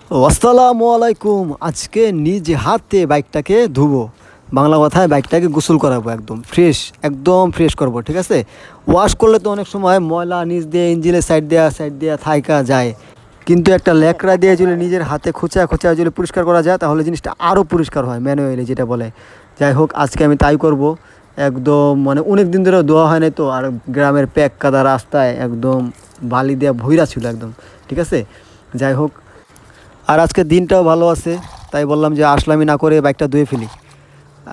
আসসালামু আলাইকুম। আজকে নিজ হাতে বাইকটাকে ধুবো, বাংলা কথায় বাইকটাকে গোসল করাবো, একদম ফ্রেশ করব, ঠিক আছে। ওয়াশ করলে তো অনেক সময় ময়লা নিচ দিয়ে ইঞ্জিনের সাইড দিয়ে থাইকা যায়, কিন্তু একটা ল্যাকড়া দিয়ে যদি নিজের হাতে খোঁচা খোঁচা যদি পরিষ্কার করা যায় তাহলে জিনিসটা আরও পরিষ্কার হয়, ম্যানুয়ালি যেটা বলে। যাই হোক, আজকে আমি তাই করব। একদম মানে অনেক দিন ধরে ধোয়া হয় নাই তো, আর গ্রামের প্যাক কাদা রাস্তায় একদম বালি দেওয়া ভইরা ছিল একদম, ঠিক আছে। যাই হোক, আর আজকে দিনটাও ভালো আছে, তাই বললাম যে আসলামি না করে বাইকটা ধুয়ে ফেলি।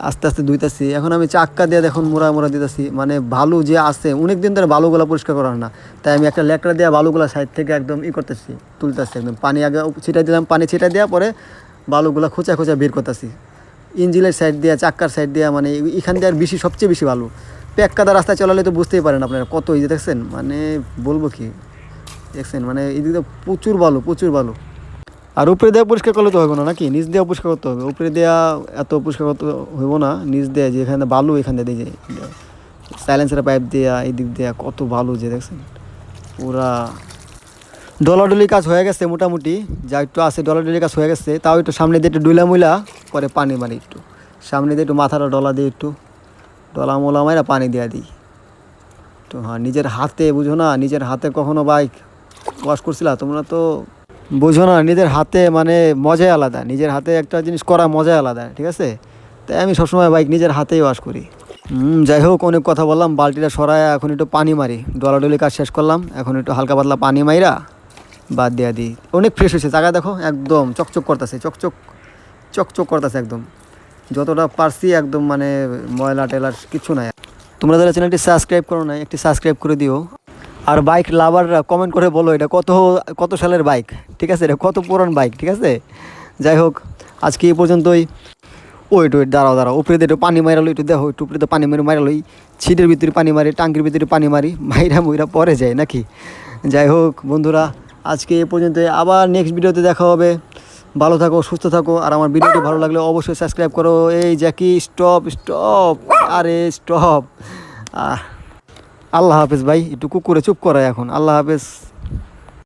আস্তে আস্তে ধুইতেছি, এখন আমি চাক্কা দিয়ে দেখুন মোড়া মোড়া দিতেছি, মানে বালু যে আছে অনেক দিন ধরে বালুগুলো পরিষ্কার করা হয় না, তাই আমি একটা ল্যাকড়া দিয়ে বালুগুলো সাইড থেকে একদম করতেছি, তুলতেছি। একদম পানি আগে ছিটাই দিলাম, পানি ছিটাই দেওয়া পরে বালুগুলো খোঁচা খোঁচা বের করতেছি ইঞ্জিনের সাইড দিয়ে, চাক্কার সাইড দিয়ে, মানে এখান দিয়ে আর বেশি, সবচেয়ে বেশি বালু। প্যাক কাদা রাস্তায় চলালে তো বুঝতেই পারেন আপনারা কত, এই যে দেখছেন, মানে বলবো কি, দেখছেন মানে এদিকে প্রচুর বালু, প্রচুর বালু। আর উপরে দেওয়া পরিষ্কার করলে তো হবে না নাকি, নিচ দেওয়া পরিষ্কার করতে হবে। উপরে দেওয়া এত পরিষ্কার করতে হইব না, নিচ দেওয়া যে এখানে বালু, এখানে দিয়ে যে সাইলেন্সার পাইপ দেওয়া, এই দিক দেওয়া কত বালু যে দেখছেন। পুরা ডলাডলি কাজ হয়ে গেছে মোটামুটি, যা একটু আছে ডলাডলি কাজ হয়ে গেছে। তাও একটু সামনে দিয়ে একটু ডুইলা মুইলা পরে পানি মারি, একটু সামনে দিয়ে একটু মাথাটা ডলা দিয়ে, একটু ডলা মোলা মারা পানি দেওয়া দিই। তো হ্যাঁ, নিজের হাতে বুঝো না, নিজের হাতে কখনো বাইক ওয়াশ করছিলা তোমরা তো বুঝো না, নিজের হাতে মানে মজাই আলাদা, নিজের হাতে একটা জিনিস করা মজাই আলাদা, ঠিক আছে। তাই আমি সবসময় বাইক নিজের হাতেই ওয়াশ করি। যাই হোক, অনেক কথা বললাম, বালতিটা সরায় এখন একটু পানি মারি, ডলাডলি কাজ শেষ করলাম, এখন একটু হালকা পাতলা পানি মাইরা বাদ দিয়া দিই। অনেক ফ্রেশ হয়েছে জায়গা, দেখো একদম চকচক করতেছে, চকচক চকচক করতেছে একদম, যতটা পারছি একদম, মানে ময়লা টেলার কিছু নাই। তোমরা যারা চ্যানেলটি সাবস্ক্রাইব করো না, একটি সাবস্ক্রাইব করে দিও। আর বাইক লাভাররা কমেন্ট করে বলো এটা কত কত সালের বাইক, ঠিক আছে, এটা কত পুরান বাইক, ঠিক আছে। যাই হোক, আজকে এই পর্যন্তই। ওইট দাঁড়াও, উপরে দিয়ে একটু পানি মারালো, একটু দেখো, একটু উপরে তো পানি মেরে মারালোই, ছিটের ভিতরে পানি মারি, টাঙ্কির ভিতরে পানি মারি, মাইরা মুইরা পরে যায় নাকি। যাই হোক বন্ধুরা, আজকে এই পর্যন্ত, আবার নেক্সট ভিডিওতে দেখা হবে। ভালো থাকো, সুস্থ থাকো, আর আমার ভিডিওটি ভালো লাগলে অবশ্যই সাবস্ক্রাইব করো। এই জ্যাকি স্টপ স্টপ, আরে স্টপ। আল্লাহ হাফেজ ভাই, একটু কুকুরে চুপ করায় এখন। আল্লাহ হাফেজ।